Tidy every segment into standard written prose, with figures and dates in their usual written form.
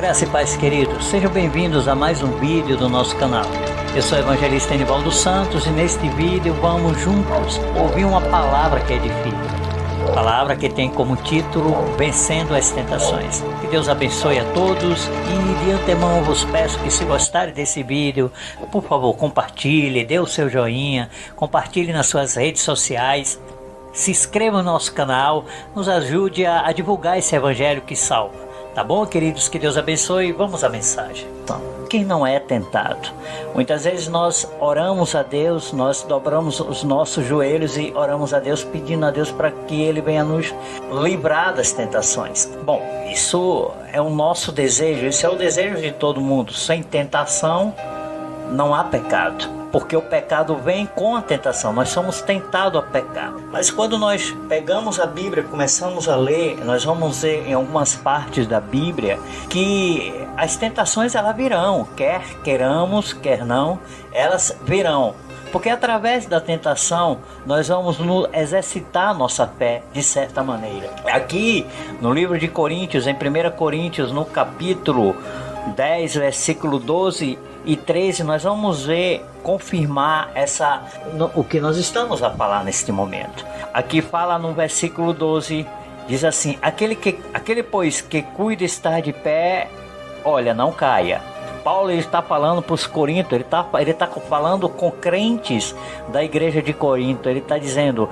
Graça e paz, queridos. Sejam bem-vindos a mais um vídeo do nosso canal. Eu sou o evangelista Enivaldo Santos e neste vídeo vamos juntos ouvir uma palavra que edifica. Palavra que tem como título Vencendo as Tentações. Que Deus abençoe a todos e de antemão vos peço que, se gostarem desse vídeo, por favor, compartilhe, dê o seu joinha, compartilhe nas suas redes sociais, se inscreva no nosso canal, nos ajude a divulgar esse evangelho que salva. Tá bom, queridos? Que Deus abençoe. Vamos à mensagem. Então, quem não é tentado? Muitas vezes nós oramos a Deus, nós dobramos os nossos joelhos e oramos a Deus, pedindo a Deus para que Ele venha nos livrar das tentações. Bom, isso é o nosso desejo, isso é o desejo de todo mundo. Sem tentação não há pecado, porque o pecado vem com a tentação, nós somos tentados a pecar. Mas quando nós pegamos a Bíblia, começamos a ler, nós vamos ver em algumas partes da Bíblia que as tentações elas virão, quer queiramos, quer não, elas virão. Porque através da tentação nós vamos exercitar nossa fé de certa maneira. Aqui no livro de Coríntios, em 1 Coríntios, no capítulo 10, versículo 12 e 13, nós vamos ver, confirmar o que nós estamos a falar neste momento. Aqui fala no versículo 12, diz assim: aquele pois que cuida estar de pé, olha, não caia. Paulo está falando para os Coríntios, ele está falando com crentes da igreja de Corinto. Ele está dizendo: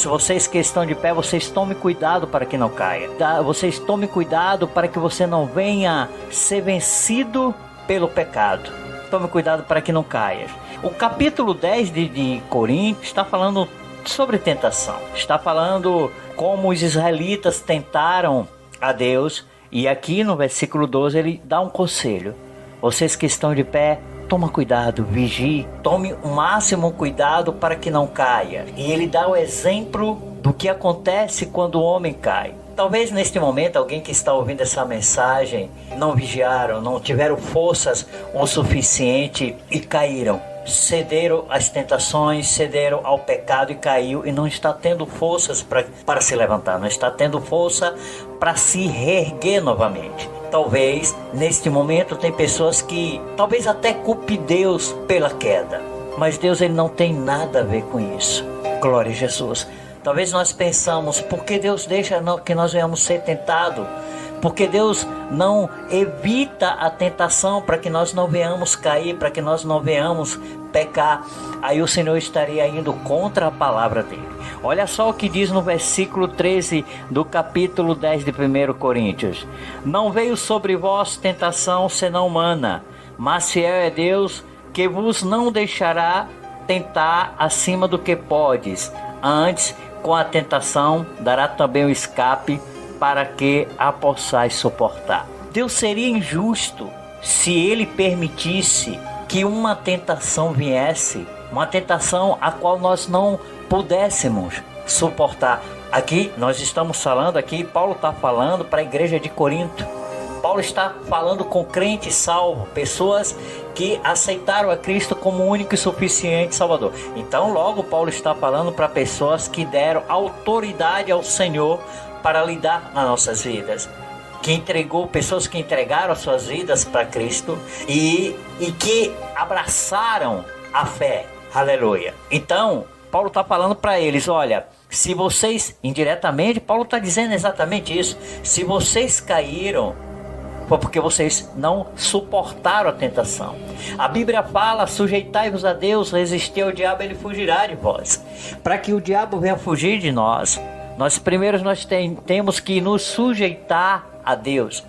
vocês que estão de pé, vocês tomem cuidado para que não caia. Vocês tomem cuidado para que você não venha ser vencido pelo pecado. Tome cuidado para que não caia. O capítulo 10 de Coríntios está falando sobre tentação. Está falando como os israelitas tentaram a Deus. E aqui no versículo 12 ele dá um conselho: vocês que estão de pé, toma cuidado, vigie, tome o máximo cuidado para que não caia. E ele dá o exemplo do que acontece quando o homem cai. Talvez neste momento alguém que está ouvindo essa mensagem não vigiaram, não tiveram forças o suficiente e caíram. Cederam às tentações, cederam ao pecado e caiu, e não está tendo forças para se levantar, não está tendo força para se reerguer novamente. Talvez neste momento tem pessoas que talvez até culpe Deus pela queda, mas Deus ele não tem nada a ver com isso. Glória a Jesus. Talvez nós pensamos: por que Deus deixa que nós venhamos ser tentados? Porque Deus não evita a tentação para que nós não venhamos cair, para que nós não venhamos pecar. Aí o Senhor estaria indo contra a palavra dele. Olha só o que diz no versículo 13 do capítulo 10 de 1 Coríntios: não veio sobre vós tentação senão humana, mas fiel é Deus, que vos não deixará tentar acima do que podes. Antes, com a tentação, dará também o escape para que a possais suportar. Deus seria injusto se Ele permitisse que uma tentação viesse, uma tentação a qual nós não pudéssemos suportar. Aqui nós estamos falando, Paulo está falando para a igreja de Corinto. Paulo está falando com crentes salvos, pessoas que aceitaram a Cristo como único e suficiente Salvador. Então logo Paulo está falando para pessoas que deram autoridade ao Senhor para lidar nas nossas vidas, pessoas que entregaram as suas vidas para Cristo e que abraçaram a fé. Aleluia. Então Paulo está falando para eles: olha, se vocês, indiretamente Paulo está dizendo exatamente isso, se vocês caíram, foi porque vocês não suportaram a tentação. A Bíblia fala: sujeitai-vos a Deus, resistir ao diabo, ele fugirá de vós. Para que o diabo venha fugir de nós, nós temos que nos sujeitar a Deus.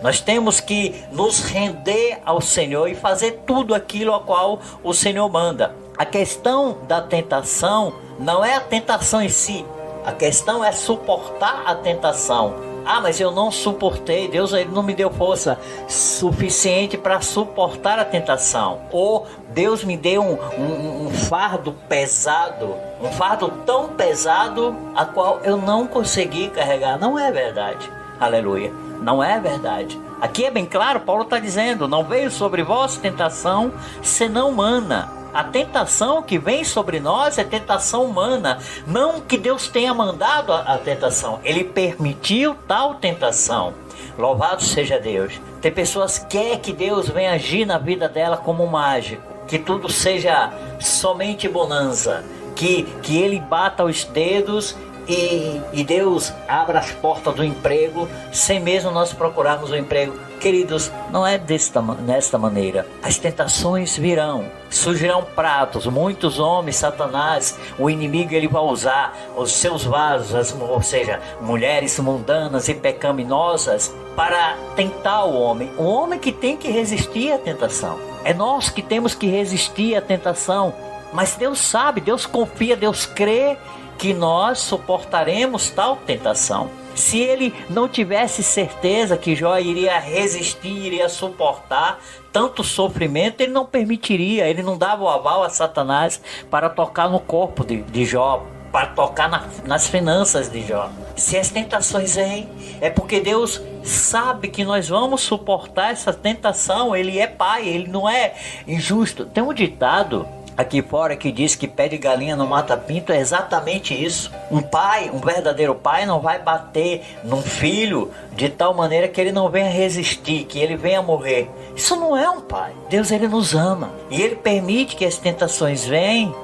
Nós temos que nos render ao Senhor e fazer tudo aquilo a qual o Senhor manda. A questão da tentação não é a tentação em si. A questão é suportar a tentação. Ah, mas eu não suportei, Deus ele não me deu força suficiente para suportar a tentação. Ou Deus me deu um fardo pesado, um fardo tão pesado a qual eu não consegui carregar. Não é verdade. Aleluia. Não é verdade. Aqui é bem claro, Paulo está dizendo: não veio sobre vós tentação senão humana. A tentação que vem sobre nós é tentação humana. Não que Deus tenha mandado a tentação. Ele permitiu tal tentação. Louvado seja Deus. Tem pessoas que querem que Deus venha agir na vida dela como um mágico, que tudo seja somente bonança, que Ele bata os dedos e Deus abra as portas do emprego, sem mesmo nós procurarmos o emprego. Queridos, não é desta maneira. As tentações virão, surgirão pratos, muitos homens, Satanás, o inimigo, ele vai usar os seus vasos, ou seja, mulheres mundanas e pecaminosas, para tentar o homem que tem que resistir à tentação. É nós que temos que resistir à tentação, mas Deus sabe, Deus confia, Deus crê que nós suportaremos tal tentação. Se ele não tivesse certeza que Jó iria resistir, iria suportar tanto sofrimento, ele não permitiria, ele não dava o aval a Satanás para tocar no corpo de Jó, para tocar nas finanças de Jó. Se as tentações vêm, é porque Deus sabe que nós vamos suportar essa tentação. Ele é pai, ele não é injusto. Tem um ditado aqui fora que diz que pé de galinha não mata pinto. É exatamente isso. Um pai, um verdadeiro pai, não vai bater num filho de tal maneira que ele não venha resistir, que ele venha morrer. Isso não é um pai. Deus, ele nos ama e ele permite que as tentações venham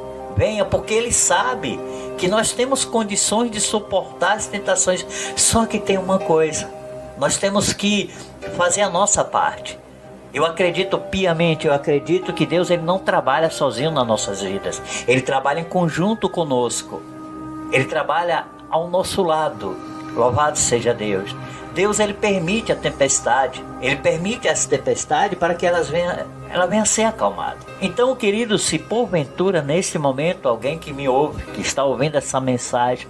porque ele sabe que nós temos condições de suportar as tentações. Só que tem uma coisa, nós temos que fazer a nossa parte. Eu acredito piamente, eu acredito que Deus, ele não trabalha sozinho nas nossas vidas. Ele trabalha em conjunto conosco. Ele trabalha ao nosso lado. Louvado seja Deus. Deus, ele permite a tempestade. Ele permite essa tempestade para que ela venha a ser acalmada. Então, querido, se porventura nesse momento alguém que me ouve, que está ouvindo essa mensagem,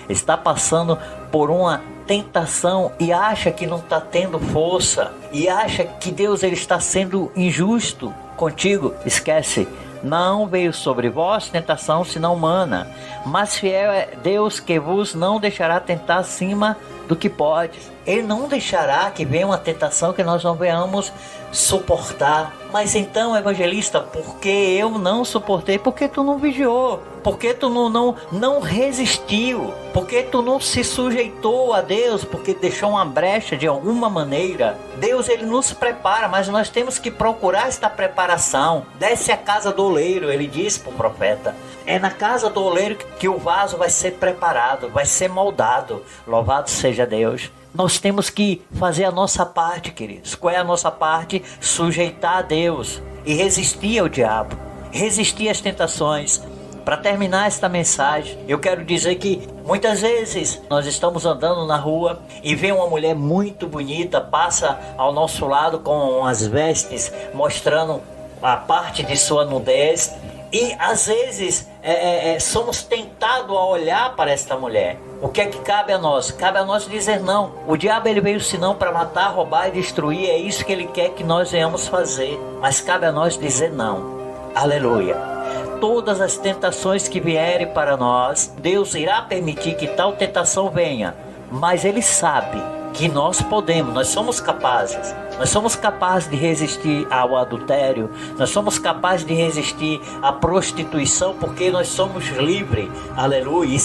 está passando por uma tentação e acha que não está tendo força, e acha que Deus, ele está sendo injusto contigo, esquece. Não veio sobre vós tentação senão humana, mas fiel é Deus, que vos não deixará tentar acima do que pode. Ele não deixará que venha uma tentação que nós não venhamos suportar. Mas então, evangelista, por que eu não suportei? Porque tu não vigiou, porque tu não resistiu, porque tu não se sujeitou a Deus, porque deixou uma brecha de alguma maneira. Deus, ele nos prepara, mas nós temos que procurar esta preparação. Desce à casa do oleiro, ele disse para o profeta. É na casa do oleiro que o vaso vai ser preparado, vai ser moldado. Louvado seja Deus. Nós temos que fazer a nossa parte, queridos. Qual é a nossa parte? Sujeitar a Deus e resistir ao diabo, resistir às tentações. Para terminar esta mensagem, eu quero dizer que muitas vezes nós estamos andando na rua e vê uma mulher muito bonita, passa ao nosso lado com as vestes mostrando a parte de sua nudez, e às vezes somos tentados a olhar para esta mulher. O que é que cabe a nós? Cabe a nós dizer não. O diabo, ele veio senão para matar, roubar e destruir. É isso que ele quer que nós venhamos fazer. Mas cabe a nós dizer não. Aleluia. Todas as tentações que vierem para nós, Deus irá permitir que tal tentação venha. Mas ele sabe que nós podemos, nós somos capazes. Nós somos capazes de resistir ao adultério, nós somos capazes de resistir à prostituição, porque nós somos livres, aleluia. E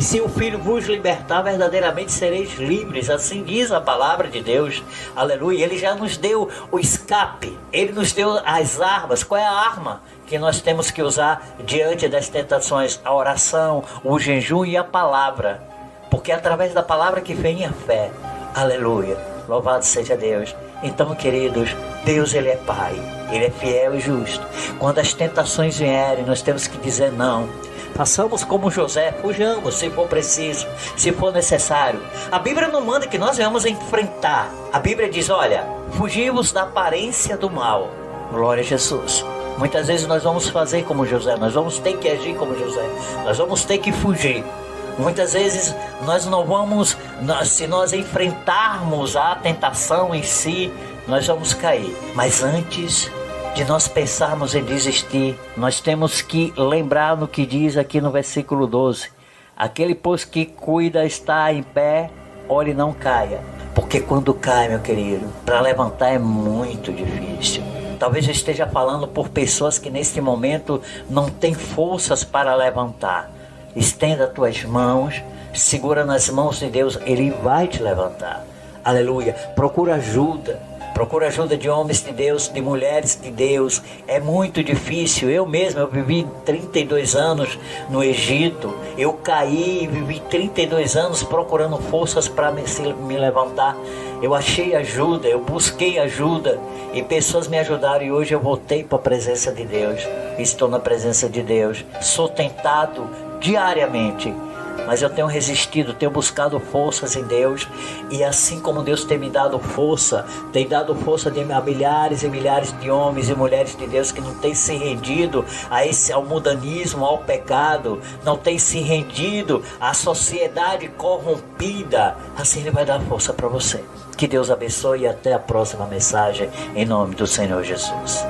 se o Filho vos libertar, verdadeiramente sereis livres, assim diz a palavra de Deus, aleluia. Ele já nos deu o escape, ele nos deu as armas. Qual é a arma que nós temos que usar diante das tentações? A oração, o jejum e a palavra, porque é através da palavra que vem a fé, aleluia. Louvado seja Deus. Então, queridos, Deus, ele é Pai, ele é fiel e justo. Quando as tentações vierem, nós temos que dizer não. Façamos como José, fujamos se for preciso, se for necessário. A Bíblia não manda que nós venhamos enfrentar. A Bíblia diz, olha, fugimos da aparência do mal. Glória a Jesus. Muitas vezes nós vamos fazer como José, nós vamos ter que agir como José, nós vamos ter que fugir. Muitas vezes nós não vamos, se nós enfrentarmos a tentação em si, nós vamos cair. Mas antes de nós pensarmos em desistir, nós temos que lembrar no que diz aqui no versículo 12. Aquele, pois, que cuida está em pé, olhe, não caia. Porque quando cai, meu querido, para levantar é muito difícil. Talvez eu esteja falando por pessoas que neste momento não têm forças para levantar. Estenda as tuas mãos, segura nas mãos de Deus, ele vai te levantar. Aleluia. Procura ajuda. Procura ajuda de homens de Deus, de mulheres de Deus. É muito difícil. Eu vivi 32 anos no Egito. Eu caí e vivi 32 anos procurando forças para me levantar. Eu achei ajuda, eu busquei ajuda e pessoas me ajudaram, e hoje eu voltei para a presença de Deus. Estou na presença de Deus. Sou tentado diariamente, mas eu tenho resistido, tenho buscado forças em Deus. E assim como Deus tem me dado força, tem dado força a milhares e milhares de homens e mulheres de Deus que não têm se rendido ao mundanismo, ao pecado, não têm se rendido à sociedade corrompida. Assim Ele vai dar força para você. Que Deus abençoe e até a próxima mensagem, em nome do Senhor Jesus.